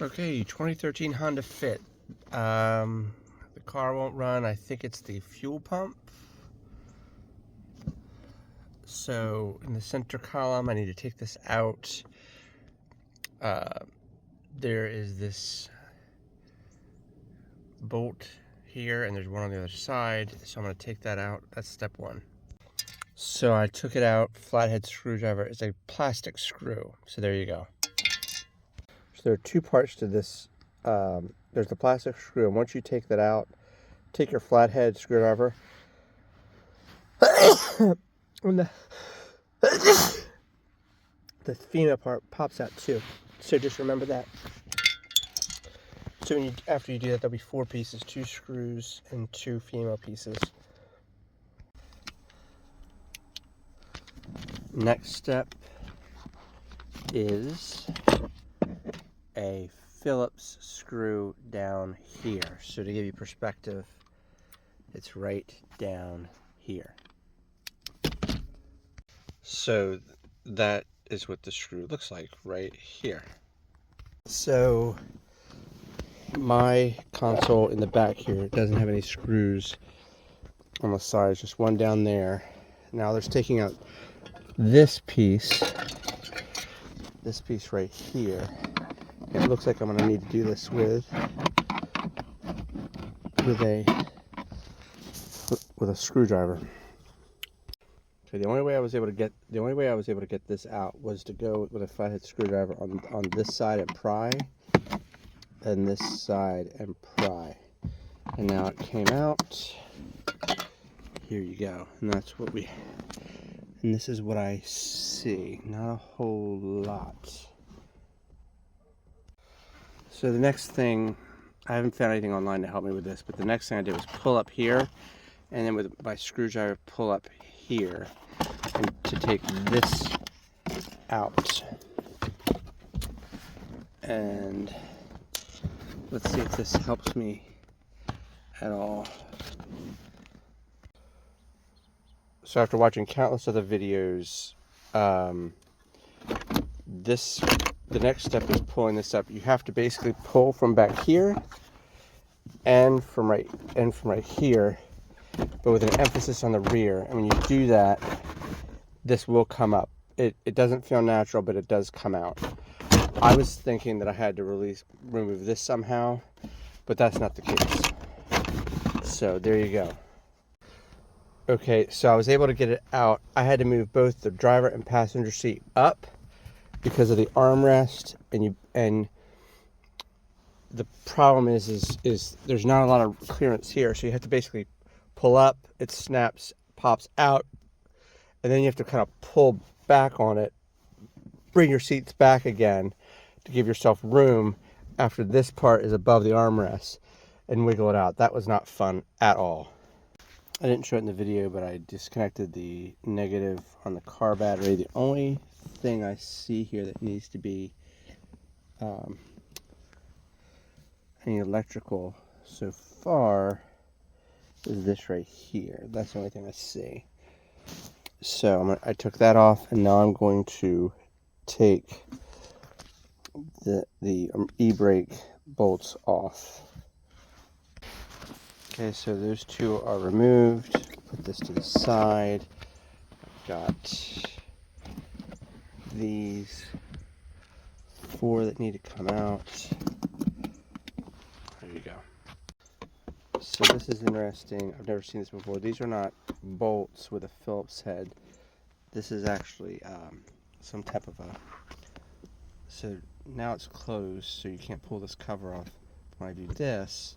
Okay, 2013 Honda Fit. The car won't run. I think it's the fuel pump. So in the center column, I need to take this out. There is this bolt here, and there's one on the other side. So I'm going to take that out. That's step one. So I took it out. Flathead screwdriver. It's a plastic screw. So there you go. So there are two parts to this. There's the plastic screw, and once you take that out, take your flathead screwdriver. And the female part pops out too. So just remember that. So after you do that, there'll be 4 pieces, 2 screws and 2 female pieces. Next step is a Phillips screw down here. So to give you perspective, it's right down here. So that is what the screw looks like right here. So my console in the back here doesn't have any screws on the sides, just one down there. Now there's taking out this piece right here. It looks like I'm going to need to do this with a screwdriver. Okay, the only way I was able to get this out was to go with a flathead screwdriver on this side and pry, and this side and pry. And now it came out. Here you go. And that's what and this is what I see. Not a whole lot. So the next thing, I haven't found anything online to help me with this, but the next thing I did was pull up here, and then with my screwdriver pull up here, and to take this out. And let's see if this helps me at all. So after watching countless other videos, the next step is pulling this up. You have to basically pull from back here and from right here, but with an emphasis on the rear. And when you do that, this will come up. It doesn't feel natural, but it does come out. I was thinking that I had to remove this somehow, but that's not the case. So there you go. Okay, so I was able to get it out. I had to move both the driver and passenger seat up because of the armrest, and the problem is there's not a lot of clearance here, so you have to basically pull up, it snaps, pops out, and then you have to kind of pull back on it, bring your seats back again to give yourself room after this part is above the armrest, and wiggle it out. That was not fun at all. I didn't show it in the video, but I disconnected the negative on the car battery. The only thing I see here that needs to be any electrical so far is this right here. That's the only thing I see. So I took that off, and now I'm going to take the e-brake bolts off. Okay, so those two are removed. Put this to the side. I've got these 4 that need to come out. There you go. So this is interesting. I've never seen this before. These are not bolts with a Phillips head. This is actually some type of a... So now it's closed, so you can't pull this cover off. When I do this,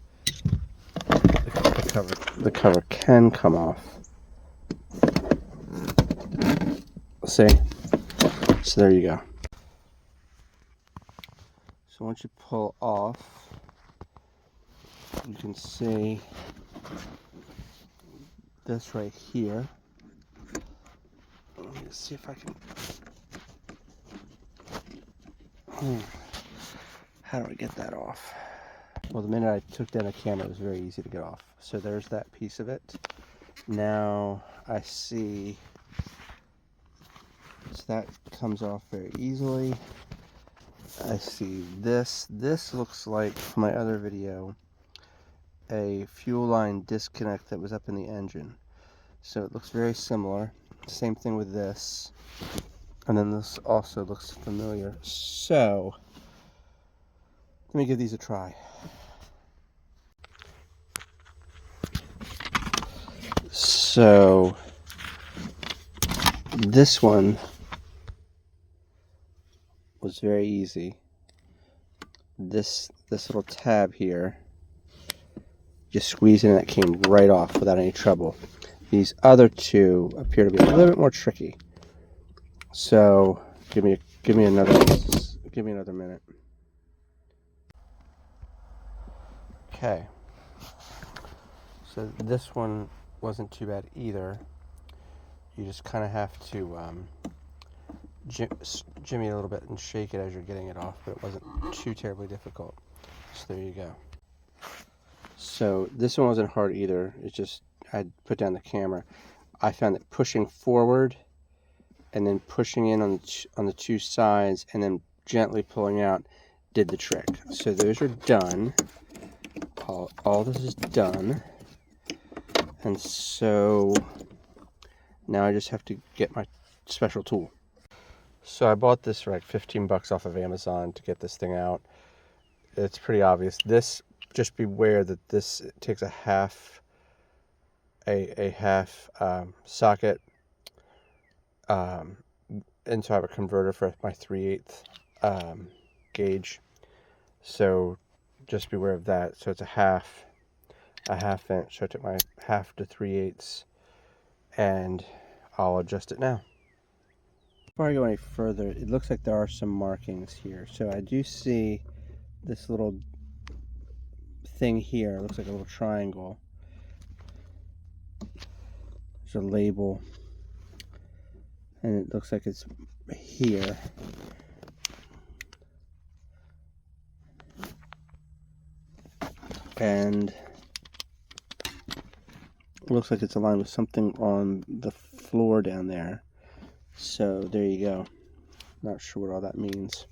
the cover can come off. See? So there you go. So once you pull off, you can see this right here. Let me see if I can... How do I get that off? Well, the minute I took down the camera, it was very easy to get off. So there's that piece of it. Now I see, so that comes off very easily. I see this. This looks like, from my other video, a fuel line disconnect that was up in the engine. So it looks very similar. Same thing with this. And then this also looks familiar. So, let me give these a try. So, this one was very easy. This little tab here, just squeeze in and it came right off without any trouble. These other two appear to be a little bit more tricky. So give me another minute. Okay. So this one wasn't too bad either. You just kind of have to jimmy it a little bit and shake it as you're getting it off, but it wasn't too terribly difficult. So there you go. So this one wasn't hard either. It's just I put down the camera. I found that pushing forward and then pushing in on the two sides and then gently pulling out did the trick. So those are done. All this is done. And so now I just have to get my special tool. So I bought this for like 15 bucks off of Amazon to get this thing out. It's pretty obvious. This, just beware that this takes a half socket, and so I have a converter for my 3/8 gauge. So just beware of that. So it's a half inch. So I took my half to 3/8, and I'll adjust it now. Before I go any further, it looks like there are some markings here. So I do see this little thing here. It looks like a little triangle. There's a label, and it looks like it's here. And it looks like it's aligned with something on the floor down there. So there you go. Not sure what all that means.